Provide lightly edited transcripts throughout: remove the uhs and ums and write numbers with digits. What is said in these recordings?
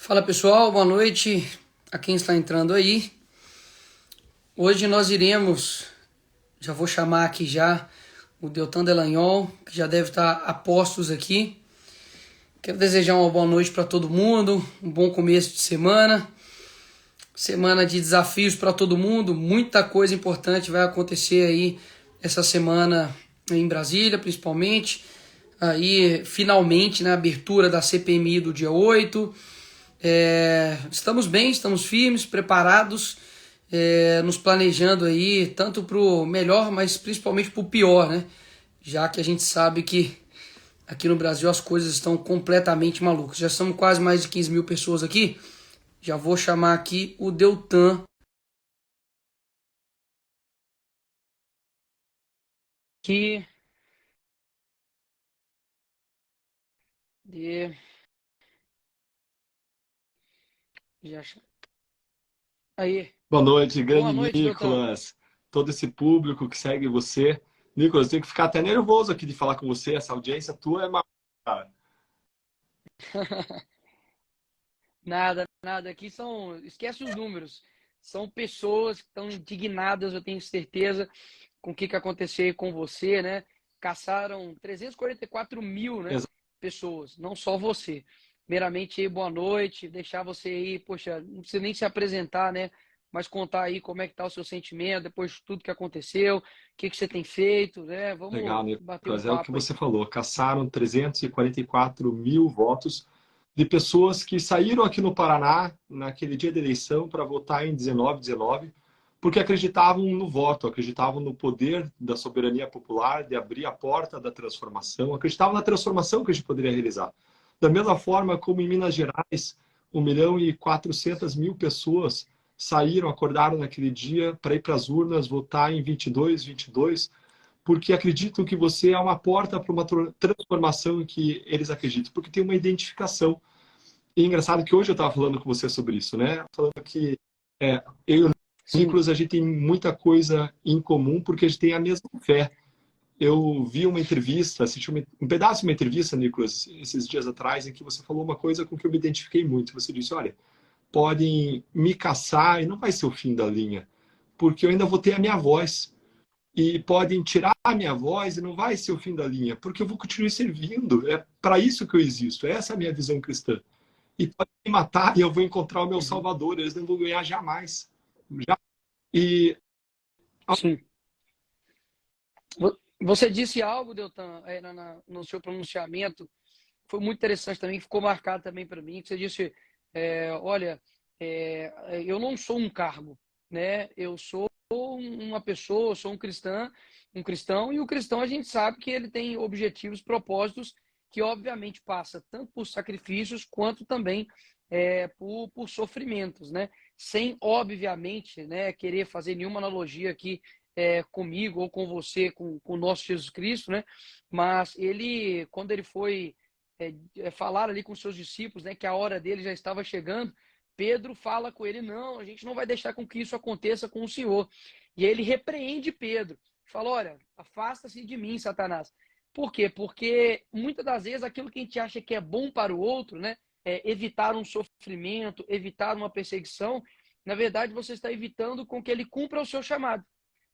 Fala pessoal, boa noite a quem está entrando aí. Hoje nós iremos, já vou chamar aqui já o Deltan Delagnol, que já deve estar a postos aqui. Quero desejar uma boa noite para todo mundo, um bom começo de semana. Semana de desafios para todo mundo, muita coisa importante vai acontecer aí essa semana em Brasília, principalmente. Aí, finalmente, na abertura da CPMI do dia 8. Estamos bem, estamos firmes, preparados, nos planejando aí, tanto para o melhor, mas principalmente para o pior, né? Já que a gente sabe que aqui no Brasil as coisas estão completamente malucas. Já somos quase mais de 15 mil pessoas aqui. Já vou chamar aqui o Deltan. Que de já aí. Boa noite, Boa grande noite, Deltan. Nicolas, todo esse público que segue você. Nicolas, eu tenho que ficar até nervoso aqui de falar com você, essa audiência tua é cara. Nada. Aqui são, esquece os números. São pessoas que estão indignadas, eu tenho certeza, com o que aconteceu com você, né? Caçaram 344 mil, né, Exa- pessoas, não só você. Primeiramente, boa noite, deixar você aí, poxa, não precisa nem se apresentar, né? Mas contar aí como é que tá o seu sentimento depois de tudo que aconteceu, o que você tem feito, né? Legal, Vamos bater um Nicolas, é o que papo aí. você falou, caçaram 344 mil votos de pessoas que saíram aqui no Paraná naquele dia da eleição para votar em 19/19, porque acreditavam no voto, acreditavam no poder da soberania popular, de abrir a porta da transformação, acreditavam na transformação que a gente poderia realizar. Da mesma forma como em Minas Gerais, 1.400.000 pessoas saíram, acordaram naquele dia para ir para as urnas votar em 22/22, porque acreditam que você é uma porta para uma transformação que eles acreditam, porque tem uma identificação. E é engraçado que hoje eu estava falando com você sobre isso, né? Falando que eu e o Sim, Nicolas, a gente tem muita coisa em comum, porque a gente tem a mesma fé. Eu vi uma entrevista, assisti um pedaço de uma entrevista, Nicolas, esses dias atrás, em que você falou uma coisa com que eu me identifiquei muito. Você disse, olha, podem me caçar e não vai ser o fim da linha, porque eu ainda vou ter a minha voz. E podem tirar a minha voz e não vai ser o fim da linha, porque eu vou continuar servindo. É para isso que eu existo. Essa é a minha visão cristã. E podem me matar e eu vou encontrar o meu uhum, Salvador. Eles não vão ganhar jamais. Já. E sim. Você disse algo, Deltan, no seu pronunciamento, foi muito interessante também, ficou marcado também para mim, que você disse, olha, eu não sou um cargo, né? Eu sou uma pessoa, eu sou um cristão, e o cristão a gente sabe que ele tem objetivos, propósitos, que obviamente passa tanto por sacrifícios quanto também por sofrimentos, né? Sem, obviamente, né, querer fazer nenhuma analogia aqui comigo ou com você, com o nosso Jesus Cristo, né? Mas ele, quando ele foi falar ali com seus discípulos, né, que a hora dele já estava chegando, Pedro fala com ele, não, a gente não vai deixar com que isso aconteça com o Senhor. E aí ele repreende Pedro, fala, olha, afasta-se de mim, Satanás. Por quê? Porque muitas das vezes aquilo que a gente acha que é bom para o outro, né, evitar um sofrimento, evitar uma perseguição, na verdade você está evitando com que ele cumpra o seu chamado,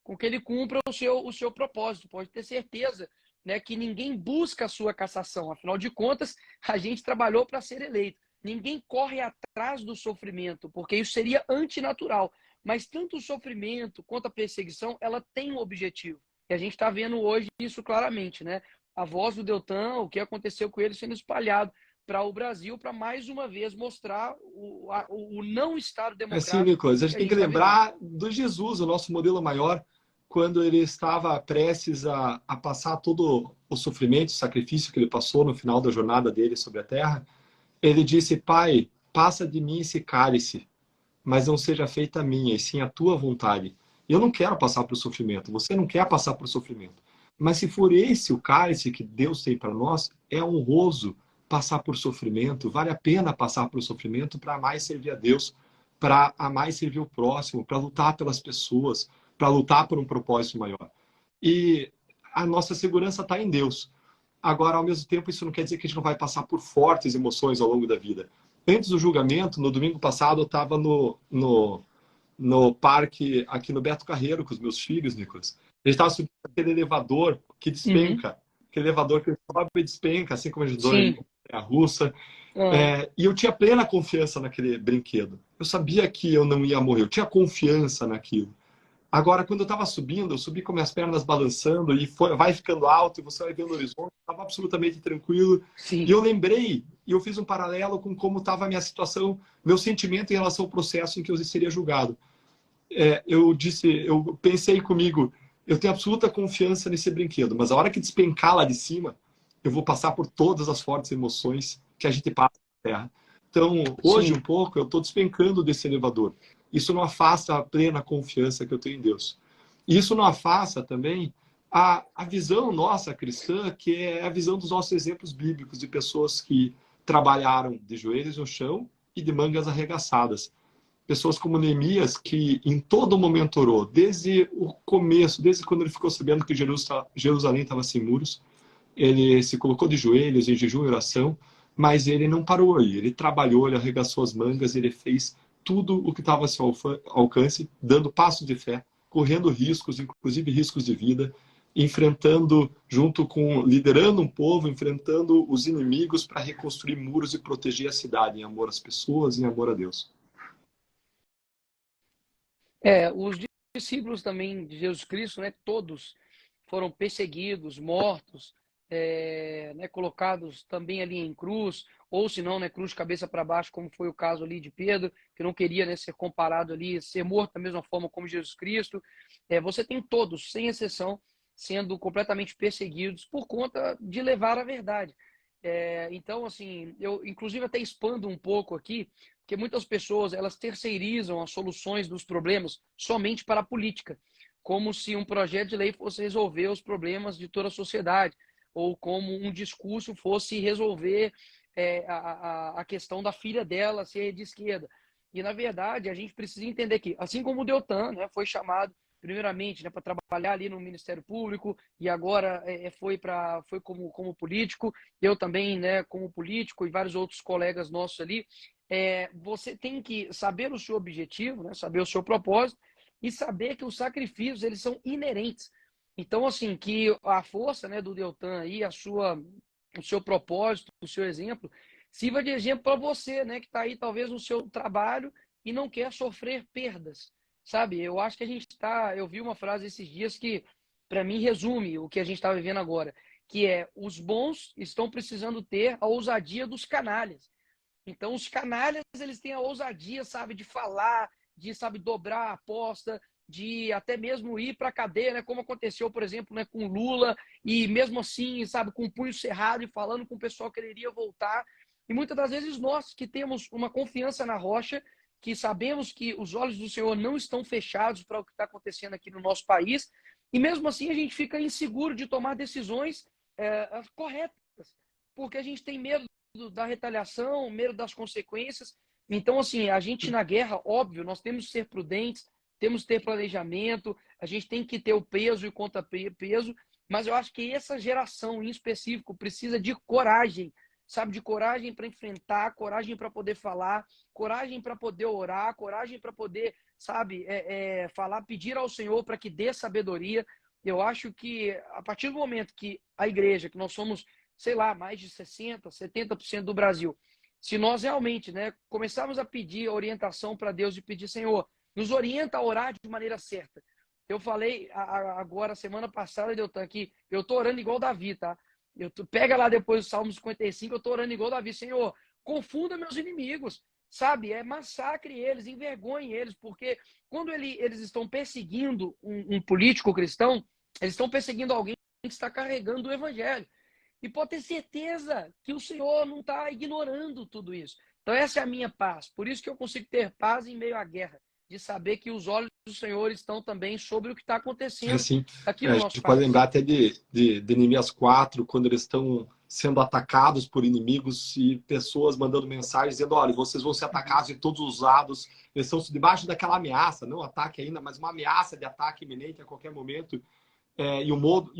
com que ele cumpra o seu propósito. Pode ter certeza, né, que ninguém busca a sua cassação. Afinal de contas, a gente trabalhou para ser eleito. Ninguém corre atrás do sofrimento, porque isso seria antinatural. Mas tanto o sofrimento quanto a perseguição, ela tem um objetivo. E a gente está vendo hoje isso claramente, né? A voz do Deltan, o que aconteceu com ele sendo espalhado para o Brasil, para mais uma vez mostrar o não Estado assim, democrático Nicolas, a que gente a tem gente que está vivendo. lembrar do Jesus, o nosso modelo maior, quando ele estava prestes a passar todo o sofrimento, o sacrifício que ele passou no final da jornada dele sobre a terra. Ele disse, Pai, passa de mim esse cálice, mas não seja feita a minha, e sim a tua vontade. Eu não quero passar por sofrimento, você não quer passar por sofrimento. Mas se for esse o cálice que Deus tem para nós, é honroso passar por sofrimento, vale a pena passar por sofrimento para mais servir a Deus, para mais servir o próximo, para lutar pelas pessoas, para lutar por um propósito maior. E a nossa segurança está em Deus. Agora, ao mesmo tempo, isso não quer dizer que a gente não vai passar por fortes emoções ao longo da vida. Antes do julgamento, no domingo passado, eu estava no parque aqui no Beto Carreiro com os meus filhos, Nicolas. A gente estava subindo aquele elevador que Uhum. despenca, aquele elevador que sobe e despenca, assim como a gente usou em Sim. a russa. Aham. E eu tinha plena confiança naquele brinquedo. Eu sabia que eu não ia morrer, eu tinha confiança naquilo. Agora, quando eu estava subindo, eu subi com minhas pernas balançando e vai ficando alto e você vai vendo o horizonte, estava absolutamente tranquilo. E Sim. eu lembrei, e eu fiz um paralelo com como estava a minha situação, meu sentimento em relação ao processo em que eu seria julgado. Eu pensei comigo, eu tenho absoluta confiança nesse brinquedo, mas a hora que despencar lá de cima, eu vou passar por todas as fortes emoções que a gente passa na Terra. Então, hoje, um Sim. pouco, eu estou despencando desse elevador. Isso não afasta a plena confiança que eu tenho em Deus. E isso não afasta também a visão nossa cristã, que é a visão dos nossos exemplos bíblicos de pessoas que trabalharam de joelhos no chão e de mangas arregaçadas. Pessoas como Neemias, que em todo momento orou, desde o começo, desde quando ele ficou sabendo que Jerusalém estava sem muros, ele se colocou de joelhos em jejum e oração, mas ele não parou aí. Ele trabalhou, ele arregaçou as mangas, ele fez tudo o que estava a seu alcance, dando passos de fé, correndo riscos, inclusive riscos de vida, enfrentando, liderando um povo, enfrentando os inimigos para reconstruir muros e proteger a cidade em amor às pessoas, em amor a Deus. Os discípulos também de Jesus Cristo, né, todos foram perseguidos, mortos, né, colocados também ali em cruz, ou se não, né, cruz de cabeça para baixo, como foi o caso ali de Pedro, que não queria, né, ser comparado ali, ser morto da mesma forma como Jesus Cristo. Você tem todos, sem exceção, sendo completamente perseguidos por conta de levar a verdade. Então, assim, eu inclusive até expando um pouco aqui, porque muitas pessoas elas terceirizam as soluções dos problemas somente para a política, como se um projeto de lei fosse resolver os problemas de toda a sociedade, ou como um discurso fosse resolver a questão da filha dela ser de esquerda. E, na verdade, a gente precisa entender que, assim como o Deltan, né, foi chamado primeiramente, né, para trabalhar ali no Ministério Público e agora foi como político, eu também, né, como político e vários outros colegas nossos ali, você tem que saber o seu objetivo, né, saber o seu propósito e saber que os sacrifícios eles são inerentes. Então, assim, que a força, né, do Deltan aí, o seu propósito, o seu exemplo, sirva de exemplo para você, né, que está aí talvez no seu trabalho e não quer sofrer perdas, sabe? Eu acho que a gente está. Eu vi uma frase esses dias que, para mim, resume o que a gente está vivendo agora, que é: os bons estão precisando ter a ousadia dos canalhas. Então, os canalhas, eles têm a ousadia, sabe, de falar, de, sabe, dobrar a aposta, de até mesmo ir para a cadeia, né, como aconteceu, por exemplo, né, com Lula, e mesmo assim, sabe, com o punho cerrado e falando com o pessoal que ele iria voltar. E muitas das vezes nós que temos uma confiança na rocha, que sabemos que os olhos do Senhor não estão fechados para o que está acontecendo aqui no nosso país, e mesmo assim a gente fica inseguro de tomar decisões corretas, porque a gente tem medo da retaliação, medo das consequências. Então, assim, a gente na guerra, óbvio, nós temos que ser prudentes, temos que ter planejamento, a gente tem que ter o peso e o contrapeso, mas eu acho que essa geração em específico precisa de coragem, sabe? De coragem para enfrentar, coragem para poder falar, coragem para poder orar, coragem para poder, sabe, falar, pedir ao Senhor para que dê sabedoria. Eu acho que a partir do momento que a igreja, que nós somos, sei lá, mais de 60%, 70% do Brasil, se nós realmente, né, começarmos a pedir orientação para Deus e pedir, Senhor, nos orienta a orar de maneira certa. Eu falei agora, semana passada, Deltan, aqui, eu tô orando igual Davi, tá? Pega lá depois o Salmo 55, eu tô orando igual Davi. Senhor, confunda meus inimigos, sabe? Massacre eles, envergonhe eles, porque quando eles estão perseguindo um político cristão, eles estão perseguindo alguém que está carregando o evangelho. E pode ter certeza que o Senhor não está ignorando tudo isso. Então, essa é a minha paz. Por isso que eu consigo ter paz em meio à guerra, de saber que os olhos do Senhor estão também sobre o que está acontecendo Assim, aqui a no nosso gente pode lembrar país. até de Neemias 4, quando eles estão sendo atacados por inimigos e pessoas mandando mensagens dizendo: olha, vocês vão ser atacados de todos os lados. Eles estão debaixo daquela ameaça, não ataque ainda, mas uma ameaça de ataque iminente a qualquer momento. E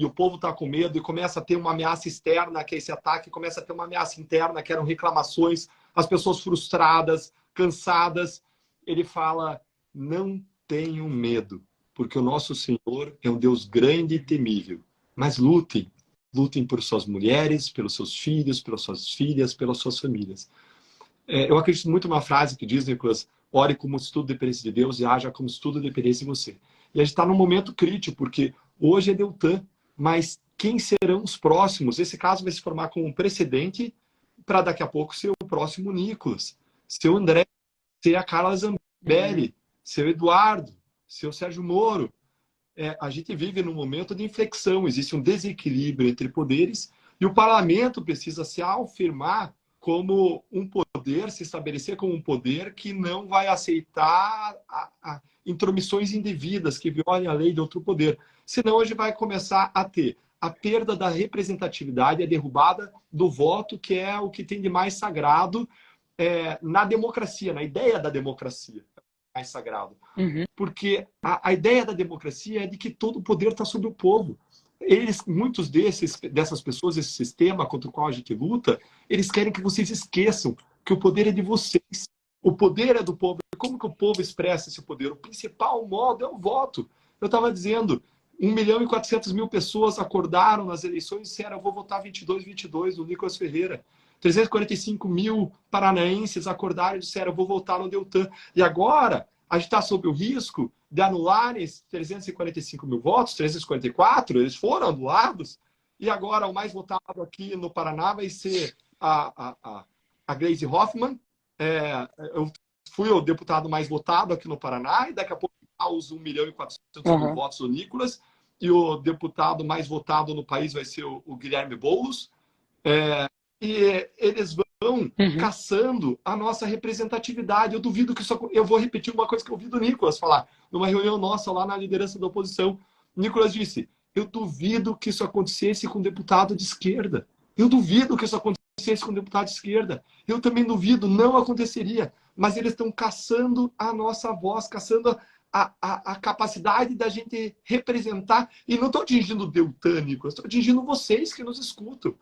o povo está com medo e começa a ter uma ameaça externa, que é esse ataque, começa a ter uma ameaça interna, que eram reclamações as pessoas frustradas, cansadas. Ele fala, não tenham medo, porque o nosso Senhor é um Deus grande e temível. Mas lutem, lutem por suas mulheres, pelos seus filhos, pelas suas filhas, pelas suas famílias. Eu acredito muito numa frase que diz, Nicolas, ore como se tudo dependesse de Deus e haja como se tudo dependesse de você. E a gente está num momento crítico, porque hoje é Deltan, mas quem serão os próximos? Esse caso vai se formar como um precedente para daqui a pouco ser o próximo Nicolas, ser o André, ser a Carla Zambelli, ser o Eduardo, ser o Sérgio Moro. A gente vive num momento de inflexão, existe um desequilíbrio entre poderes e o parlamento precisa se afirmar como um poder, se estabelecer como um poder que não vai aceitar intromissões indevidas, que violem a lei de outro poder. Senão, hoje vai começar a ter a perda da representatividade, a derrubada do voto, que é o que tem de mais sagrado na democracia, na ideia da democracia mais sagrado. Porque a ideia da democracia é de que todo o poder está sobre o povo. Muitos dessas pessoas, esse sistema contra o qual a gente luta, eles querem que vocês esqueçam que o poder é de vocês. O poder é do povo. E como que o povo expressa esse poder? O principal modo é o voto. Eu estava dizendo, 1.400.000 pessoas acordaram nas eleições e disseram, eu vou votar 22 no Nicolas Ferreira. 345 mil paranaenses acordaram e disseram, eu vou votar no Deltan. E agora, a gente está sob o risco de anular esses 345 mil votos, 344, eles foram anulados, e agora o mais votado aqui no Paraná vai ser a Gleisi Hoffmann. Eu fui o deputado mais votado aqui no Paraná, e daqui a pouco os 1.400.000 votos do Nicolas, e o deputado mais votado no país vai ser o Guilherme Boulos. E eles vão caçando a nossa representatividade. Eu duvido que isso... Eu vou repetir uma coisa que eu ouvi do Nicolas falar numa reunião nossa lá na liderança da oposição. O Nicolas disse, eu duvido que isso acontecesse com um deputado de esquerda. Eu duvido que isso acontecesse com um deputado de esquerda. Eu também duvido, não aconteceria. Mas eles estão caçando a nossa voz, caçando a capacidade da gente representar. E não estou atingindo o Deltan, Nicolas, estou atingindo vocês que nos escutam.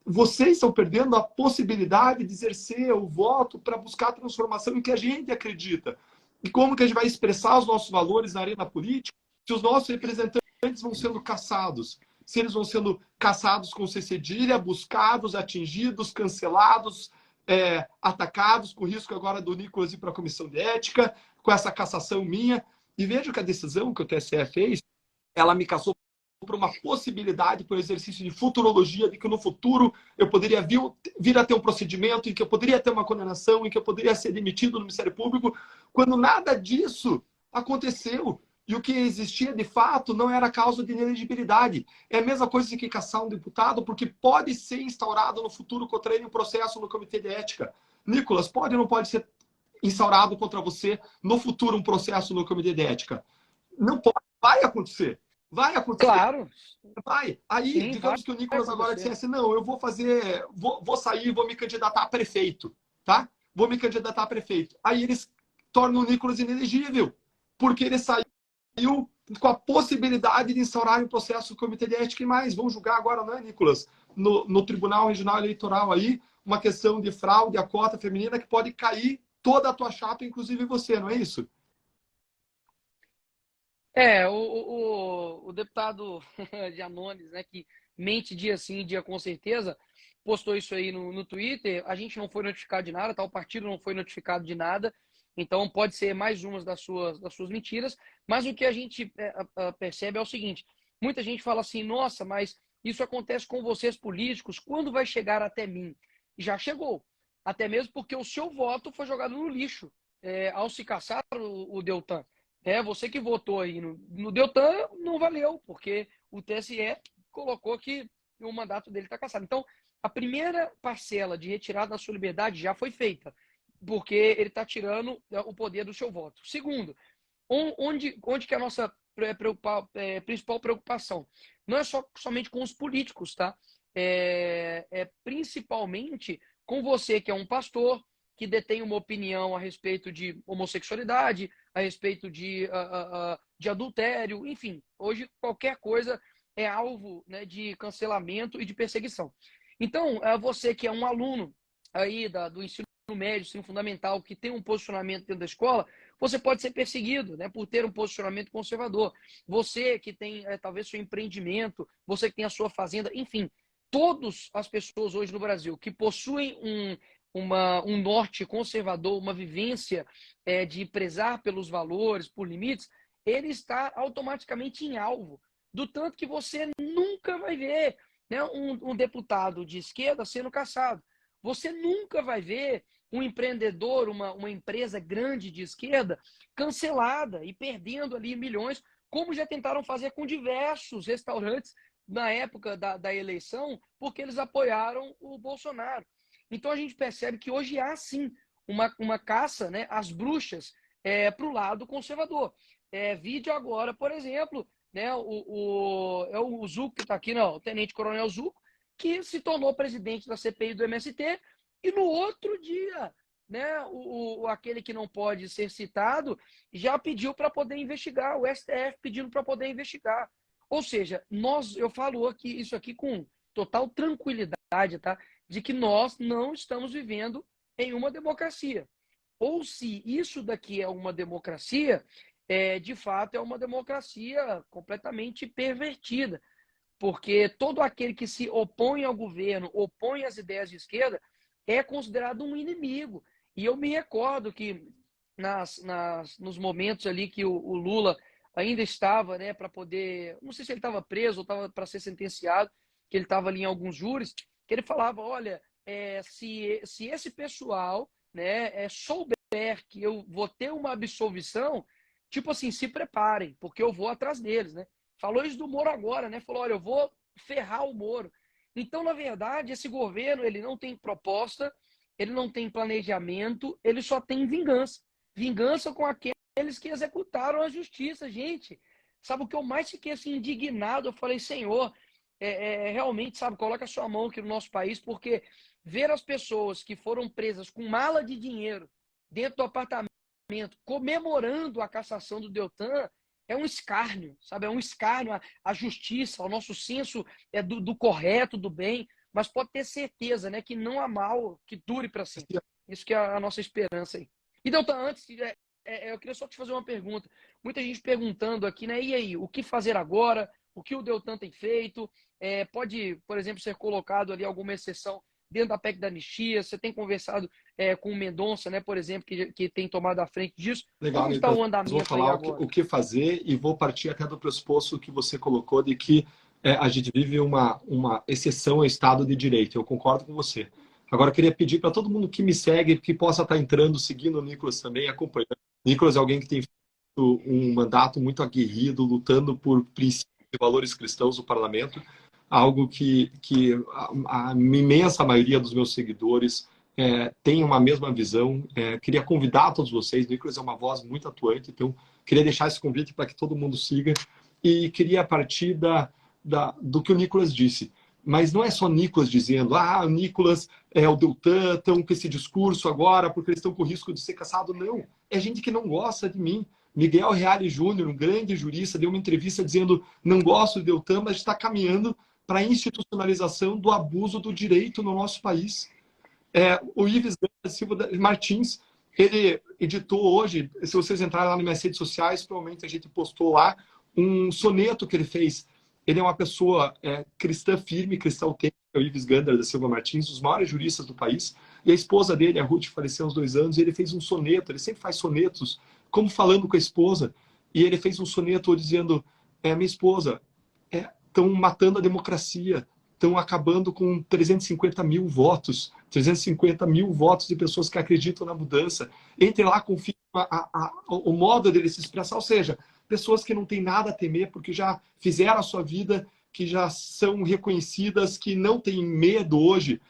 Vocês estão perdendo a possibilidade de exercer o voto para buscar a transformação em que a gente acredita. E como que a gente vai expressar os nossos valores na arena política se os nossos representantes vão sendo caçados? Se eles vão sendo caçados com C cedilha, buscados, atingidos, cancelados, atacados, com risco agora do Nicolas ir para a comissão de ética, com essa cassação minha. E vejo que a decisão que o TSE fez, ela me caçou para uma possibilidade para o exercício de futurologia, de que no futuro eu poderia vir a ter um procedimento em que eu poderia ter uma condenação, em que eu poderia ser demitido do Ministério Público, quando nada disso aconteceu. E o que existia, de fato, não era causa de inelegibilidade. É a mesma coisa que caçar um deputado, porque pode ser instaurado no futuro contra ele um processo no Comitê de Ética. Nicolas, pode ou não pode ser instaurado contra você no futuro um processo no Comitê de Ética? Não pode, vai acontecer. Vai acontecer. Claro. Vai. Aí, Sim, digamos que o Nicolas agora dissesse, não, eu vou fazer, vou sair, vou me candidatar a prefeito, tá? Vou me candidatar a prefeito. Aí eles tornam o Nicolas inelegível, porque ele saiu com a possibilidade de instaurar um processo do Comitê de Ética e mais. Vão julgar agora, né, Nicolas? No Tribunal Regional Eleitoral aí, uma questão de fraude à cota feminina que pode cair toda a tua chapa, inclusive você, não é isso? O deputado Janones, né, que mente dia sim, dia com certeza, postou isso aí no Twitter. A gente não foi notificado de nada, tá? O partido não foi notificado de nada. Então, pode ser mais umas das suas mentiras. Mas o que a gente percebe é o seguinte. Muita gente fala assim, nossa, mas isso acontece com vocês políticos. Quando vai chegar até mim? Já chegou. Até mesmo porque o seu voto foi jogado no lixo ao se caçar o Deltan. Você que votou aí no Deltan não valeu, porque o TSE colocou que o mandato dele está cassado. Então, a primeira parcela de retirada da sua liberdade já foi feita, porque ele está tirando o poder do seu voto. Segundo, onde que é a nossa principal preocupação? Não é somente com os políticos, tá? Principalmente com você, que é um pastor, que detém uma opinião a respeito de homossexualidade, a respeito de adultério, enfim. Hoje, qualquer coisa é alvo, né, de cancelamento e de perseguição. Então, você que é um aluno aí do ensino médio, ensino fundamental, que tem um posicionamento dentro da escola, você pode ser perseguido, né, por ter um posicionamento conservador. Você que tem talvez seu empreendimento, você que tem a sua fazenda, enfim, todas as pessoas hoje no Brasil que possuem um norte conservador, uma vivência de prezar pelos valores, por limites, ele está automaticamente em alvo. Do tanto que você nunca vai ver, né, um deputado de esquerda sendo caçado. Você nunca vai ver um empreendedor, uma empresa grande de esquerda cancelada e perdendo ali milhões, como já tentaram fazer com diversos restaurantes na época da eleição, porque eles apoiaram o Bolsonaro. Então a gente percebe que hoje há sim uma caça, né, às bruxas para o lado conservador. Vídeo agora, por exemplo, né, o Zuco que está aqui, não, o Tenente Coronel Zuco, que se tornou presidente da CPI do MST, e no outro dia, né, aquele que não pode ser citado já pediu para poder investigar, o STF pedindo para poder investigar. Ou seja, eu falo aqui, isso aqui com total tranquilidade, tá? De que nós não estamos vivendo em uma democracia. Ou se isso daqui é uma democracia, de fato é uma democracia completamente pervertida, porque todo aquele que se opõe ao governo, opõe às ideias de esquerda, é considerado um inimigo. E eu me recordo que nos momentos ali que o Lula ainda estava, né, para poder, não sei se ele estava preso ou estava para ser sentenciado, que ele estava ali em alguns júris, que ele falava, olha, se esse pessoal, né, souber que eu vou ter uma absolvição, tipo assim, se preparem, porque eu vou atrás deles, né? Falou isso do Moro agora, né? Falou, olha, eu vou ferrar o Moro. Então, na verdade, esse governo, ele não tem proposta, ele não tem planejamento, ele só tem vingança. Vingança com aqueles que executaram a justiça, gente. Sabe o que eu mais fiquei assim, indignado? Eu falei, Senhor, realmente, sabe, coloca a sua mão aqui no nosso país, porque ver as pessoas que foram presas com mala de dinheiro dentro do apartamento, comemorando a cassação do Deltan, é um escárnio, sabe? É um escárnio à justiça, ao nosso senso do correto, do bem, mas pode ter certeza, né, que não há mal que dure para sempre. Isso que é a nossa esperança aí. E Deltan, antes, eu queria só te fazer uma pergunta. Muita gente perguntando aqui, né? E aí, o que fazer agora? O que o Deltan tem feito? Pode, por exemplo, ser colocado ali alguma exceção dentro da PEC da anistia? Você tem conversado com o Mendonça, né, por exemplo, que tem tomado a frente disso? Legal, Como está o andamento vou falar aí agora? o que fazer e vou partir até do pressuposto que você colocou de que a gente vive uma exceção ao Estado de Direito. Eu concordo com você. Agora, eu queria pedir para todo mundo que me segue, que possa estar entrando, seguindo o Nicolas também, acompanhando. O Nicolas é alguém que tem feito um mandato muito aguerrido, lutando por princípios e valores cristãos no parlamento, algo que a imensa maioria dos meus seguidores tem uma mesma visão. Queria convidar todos vocês, o Nicolas é uma voz muito atuante, então queria deixar esse convite para que todo mundo siga e queria partir do que o Nicolas disse. Mas não é só Nicolas dizendo, o Nicolas é o Deltan, estão com esse discurso agora porque eles estão com risco de ser caçado. Não, é gente que não gosta de mim. Miguel Reale Júnior, um grande jurista, deu uma entrevista dizendo não gosto do Deltan, mas está caminhando para a institucionalização do abuso do direito no nosso país. O Ives Silva Martins, ele editou hoje, se vocês entrarem lá nas minhas redes sociais, provavelmente a gente postou lá um soneto que ele fez. Ele é uma pessoa cristã firme, cristã autêntica, o Ives Gander da Silva Martins, um dos maiores juristas do país. E a esposa dele, a Ruth, faleceu há uns 2 anos, e ele fez um soneto, ele sempre faz sonetos, como falando com a esposa. E ele fez um soneto dizendo, minha esposa, estão matando a democracia, estão acabando com 350 mil votos de pessoas que acreditam na mudança. Entre lá, confirma o modo dele se expressar, ou seja, pessoas que não têm nada a temer porque já fizeram a sua vida, que já são reconhecidas, que não têm medo hoje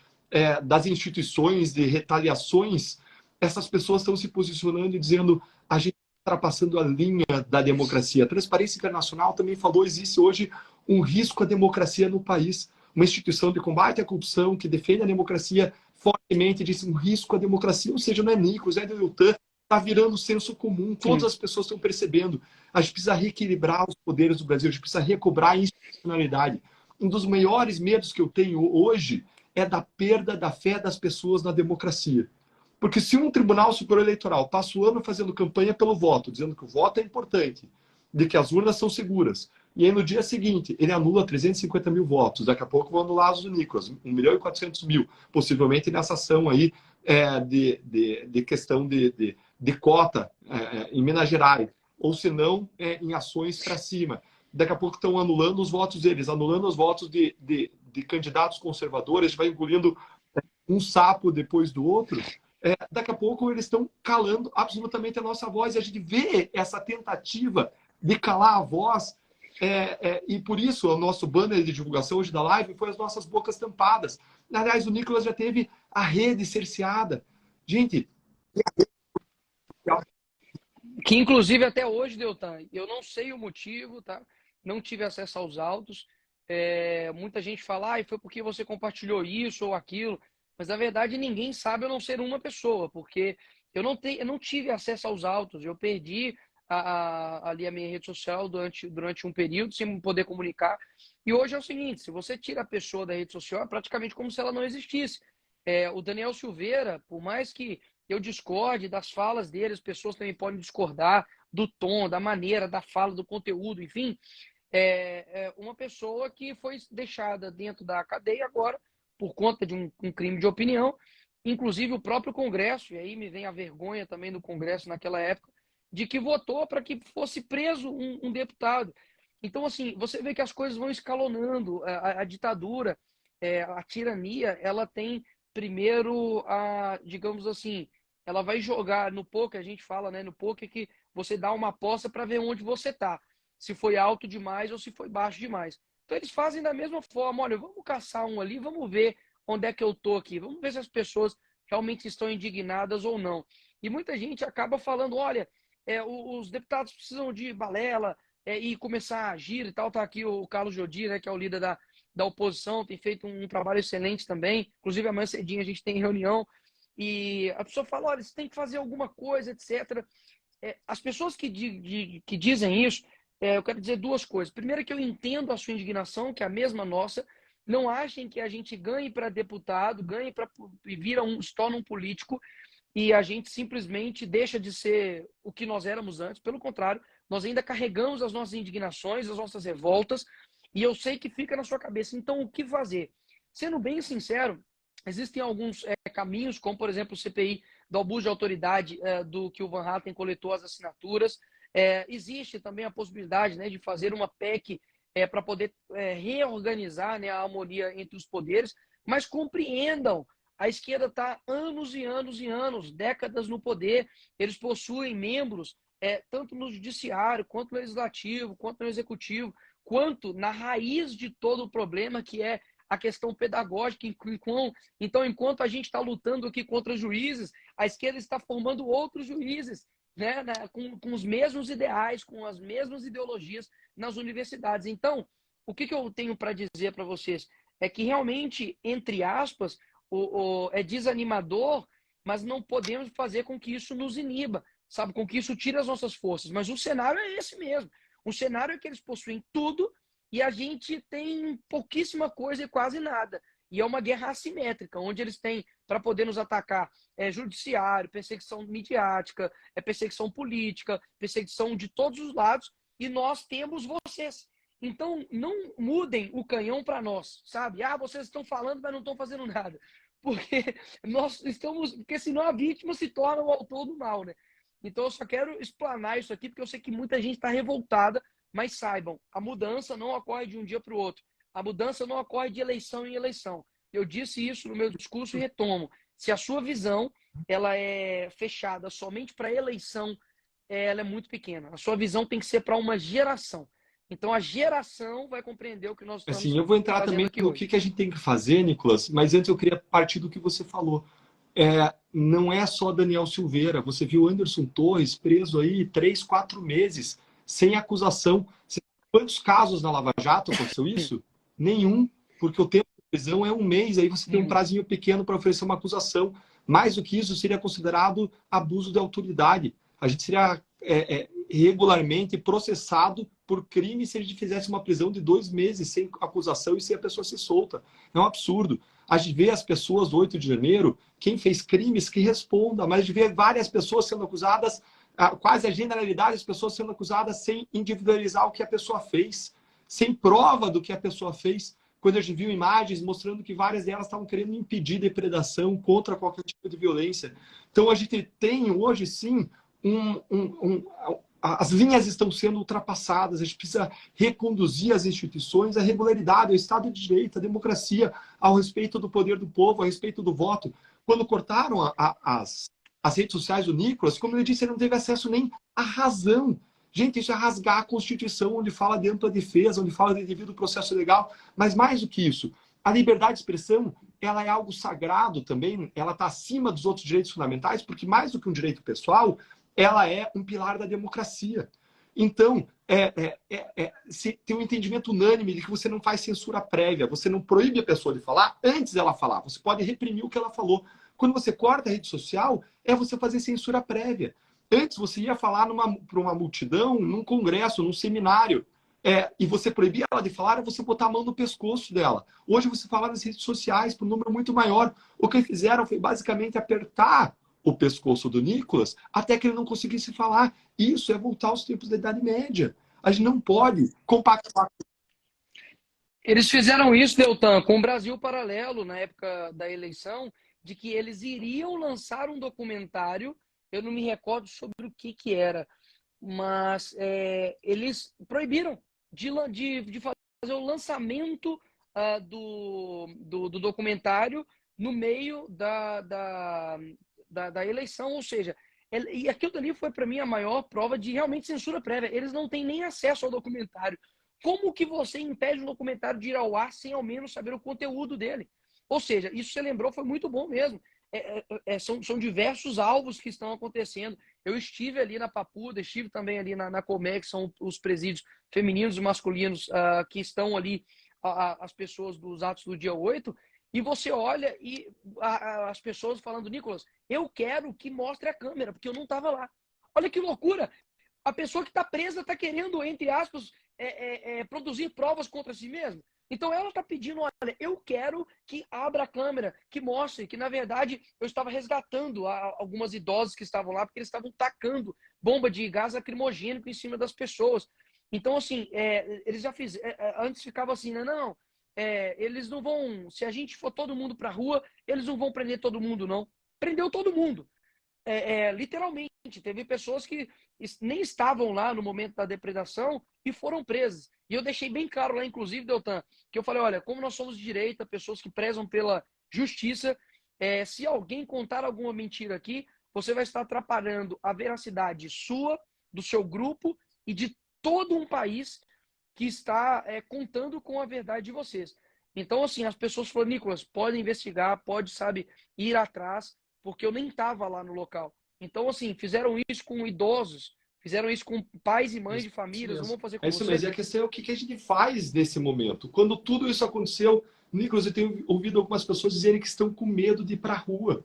das instituições, de retaliações. Essas pessoas estão se posicionando e dizendo a gente está passando a linha da democracia. A Transparência Internacional também falou, existe hoje um risco à democracia no país. Uma instituição de combate à corrupção que defende a democracia fortemente disse um risco à democracia, ou seja, não é Nicolas, é Deltan, está virando senso comum, todas as pessoas estão percebendo. A gente precisa reequilibrar os poderes do Brasil, a gente precisa recobrar a institucionalidade. Um dos maiores medos que eu tenho hoje é da perda da fé das pessoas na democracia. Porque se um Tribunal Superior Eleitoral passa o ano fazendo campanha pelo voto, dizendo que o voto é importante, de que as urnas são seguras, e aí no dia seguinte ele anula 350 mil votos, daqui a pouco vão anular os do Nicolas, 1.400.000, possivelmente nessa ação aí de questão de cota em Minas Gerais, ou se não, em ações para cima. Daqui a pouco estão anulando os votos deles, anulando os votos de candidatos conservadores, vai engolindo um sapo depois do outro. Daqui a pouco eles estão calando absolutamente a nossa voz, e a gente vê essa tentativa de calar a voz, e por isso o nosso banner de divulgação hoje da live foi as nossas bocas tampadas. Aliás, o Nicolas já teve a rede cerceada. Gente... Que inclusive até hoje, Deltan, eu não sei o motivo, tá? Não tive acesso aos autos. Muita gente fala, foi porque você compartilhou isso ou aquilo. Mas, na verdade, ninguém sabe, a não ser uma pessoa, porque eu não tive acesso aos autos. Eu perdi ali a minha rede social durante um período, sem poder comunicar. E hoje é o seguinte, se você tira a pessoa da rede social, é praticamente como se ela não existisse. O Daniel Silveira, por mais que eu discorde das falas dele, as pessoas também podem discordar do tom, da maneira, da fala, do conteúdo, enfim, uma pessoa que foi deixada dentro da cadeia agora por conta de um crime de opinião, inclusive o próprio Congresso, e aí me vem a vergonha também do Congresso naquela época, de que votou para que fosse preso um deputado. Então, assim, você vê que as coisas vão escalonando, a ditadura, a tirania, ela tem primeiro, digamos assim, ela vai jogar no poker, a gente fala, né, no poker que você dá uma aposta para ver onde você está, se foi alto demais ou se foi baixo demais. Então eles fazem da mesma forma, olha, vamos caçar um ali, vamos ver onde é que eu tô aqui, vamos ver se as pessoas realmente estão indignadas ou não. E muita gente acaba falando, olha, os deputados precisam de balela e começar a agir e tal. Tá aqui o Carlos Jodir, né, que é o líder da oposição, tem feito um trabalho excelente também. Inclusive, amanhã cedinho a gente tem reunião. E a pessoa fala, olha, você tem que fazer alguma coisa, etc. As pessoas que dizem isso, eu quero dizer duas coisas. Primeiro, que eu entendo a sua indignação, que é a mesma nossa. Não achem que a gente ganhe para deputado, ganhe para se torna um político e a gente simplesmente deixa de ser o que nós éramos antes. Pelo contrário, nós ainda carregamos as nossas indignações, as nossas revoltas, e eu sei que fica na sua cabeça. Então, o que fazer? Sendo bem sincero, existem alguns caminhos, como, por exemplo, o CPI do abuso de autoridade do que o Van Hatten coletou as assinaturas. Existe também a possibilidade, né, de fazer uma PEC para poder reorganizar, né, a harmonia entre os poderes, mas compreendam, a esquerda está anos e anos e anos, décadas no poder, eles possuem membros tanto no judiciário, quanto no legislativo, quanto no executivo, quanto na raiz de todo o problema, que é a questão pedagógica. Então, enquanto a gente está lutando aqui contra juízes, a esquerda está formando outros juízes, né, com os mesmos ideais, com as mesmas ideologias nas universidades. Então, o que eu tenho para dizer para vocês é que realmente, entre aspas, é desanimador, mas não podemos fazer com que isso nos iniba, sabe, com que isso tire as nossas forças. Mas o cenário é esse mesmo. O cenário é que eles possuem tudo e a gente tem pouquíssima coisa e quase nada. E é uma guerra assimétrica, onde eles têm, para poder nos atacar, judiciário, perseguição midiática, perseguição política, perseguição de todos os lados, e nós temos vocês. Então, não mudem o canhão para nós, sabe? Vocês estão falando, mas não estão fazendo nada. Porque senão a vítima se torna o autor do mal, né? Então, eu só quero explanar isso aqui, porque eu sei que muita gente está revoltada, mas saibam, a mudança não ocorre de um dia para o outro. A mudança não ocorre de eleição em eleição. Eu disse isso no meu discurso e retomo. Se a sua visão ela é fechada somente para eleição, ela é muito pequena. A sua visão tem que ser para uma geração. Então, a geração vai compreender o que nós estamos assim, eu vou entrar também no que a gente tem que fazer, Nicolas, mas antes eu queria partir do que você falou. Não é só Daniel Silveira. Você viu Anderson Torres preso aí 3, 4 meses, sem acusação. Quantos casos na Lava Jato aconteceu isso? Nenhum, porque o tempo de prisão é 1 mês, aí você tem um prazinho pequeno para oferecer uma acusação. Mais do que isso, seria considerado abuso de autoridade. A gente seria regularmente processado por crime se a gente fizesse uma prisão de 2 meses sem acusação e sem a pessoa ser solta. É um absurdo. A gente vê as pessoas do 8 de janeiro, quem fez crimes que responda, mas a gente vê várias pessoas sendo acusadas, quase a generalidade das pessoas sendo acusadas sem individualizar o que a pessoa fez, sem prova do que a pessoa fez. Quando a gente viu imagens mostrando que várias delas estavam querendo impedir depredação contra qualquer tipo de violência. Então a gente tem hoje, sim, as linhas estão sendo ultrapassadas, a gente precisa reconduzir as instituições, a regularidade, o Estado de Direito, a democracia, ao respeito do poder do povo, a respeito do voto. Quando cortaram as redes sociais do Nicolas, como ele disse, ele não teve acesso nem à razão. Gente, isso é rasgar a Constituição, onde fala de ampla defesa, onde fala de devido processo legal, mas mais do que isso, a liberdade de expressão, ela é algo sagrado também, ela está acima dos outros direitos fundamentais, porque mais do que um direito pessoal, ela é um pilar da democracia. Então, se tem um entendimento unânime de que você não faz censura prévia, você não proíbe a pessoa de falar antes dela falar, você pode reprimir o que ela falou. Quando você corta a rede social, é você fazer censura prévia. Antes você ia falar para uma multidão, num congresso, num seminário, e você proibia ela de falar, é você botar a mão no pescoço dela. Hoje você fala nas redes sociais para um número muito maior. O que fizeram foi basicamente apertar o pescoço do Nicolas até que ele não conseguisse falar. Isso é voltar aos tempos da Idade Média. A gente não pode compactar. Eles fizeram isso, Deltan, com o Brasil Paralelo, na época da eleição, de que eles iriam lançar um documentário, eu não me recordo sobre o que era, mas eles proibiram de fazer o lançamento do documentário no meio da eleição, ou seja, e aquilo dali foi para mim a maior prova de realmente censura prévia. Eles não têm nem acesso ao documentário. Como que você impede um documentário de ir ao ar sem ao menos saber o conteúdo dele? Ou seja, isso que você lembrou foi muito bom mesmo. São diversos alvos que estão acontecendo. Eu estive ali na Papuda, estive também ali na Comé, que são os presídios femininos e masculinos que estão ali, as pessoas dos atos do dia 8, e você olha e as pessoas falando, Nicolas, eu quero que mostre a câmera, porque eu não estava lá. Olha que loucura! A pessoa que está presa está querendo, entre aspas, produzir provas contra si mesma. Então ela está pedindo, olha, eu quero que abra a câmera, que mostre que, na verdade, eu estava resgatando algumas idosas que estavam lá, porque eles estavam tacando bomba de gás lacrimogênico em cima das pessoas. Então, assim, eles já fizeram, antes ficava assim, não, eles não vão, se a gente for todo mundo para a rua, eles não vão prender todo mundo, não. Prendeu todo mundo. Literalmente, teve pessoas que nem estavam lá no momento da depredação e foram presas. E eu deixei bem claro lá, inclusive, Deltan, que eu falei, olha, como nós somos de direita, pessoas que prezam pela justiça, se alguém contar alguma mentira aqui, você vai estar atrapalhando a veracidade sua, do seu grupo e de todo um país que está contando com a verdade de vocês. Então, assim, as pessoas falaram, Nicolas, pode investigar, pode, sabe, ir atrás, porque eu nem estava lá no local. Então, assim, fizeram isso com idosos, fizeram isso com pais e mães de famílias, não vão fazer com isso você. mesmo, a questão é o que a gente faz nesse momento. Quando tudo isso aconteceu, Nicolas, eu tenho ouvido algumas pessoas dizerem que estão com medo de ir para a rua.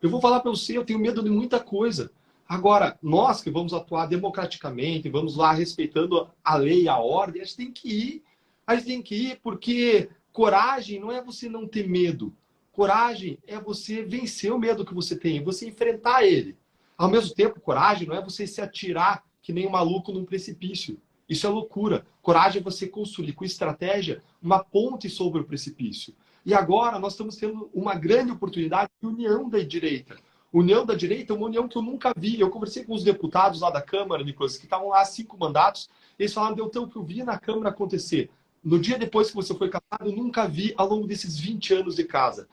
Eu vou falar para você, eu tenho medo de muita coisa. Agora, nós que vamos atuar democraticamente, vamos lá respeitando a lei e a ordem, a gente tem que ir. A gente tem que ir porque coragem não é você não ter medo. Coragem é você vencer o medo que você tem, você enfrentar ele. Ao mesmo tempo, coragem não é você se atirar que nem um maluco num precipício. Isso é loucura. Coragem é você construir com estratégia uma ponte sobre o precipício. E agora nós estamos tendo uma grande oportunidade de união da direita. União da direita é uma união que eu nunca vi. Eu conversei com os deputados lá da Câmara, Nicolas, que estavam lá há 5 mandatos. Eles falaram, Deltan, o que eu vi na Câmara acontecer. No dia depois que você foi casado, eu nunca vi ao longo desses 20 anos de casa.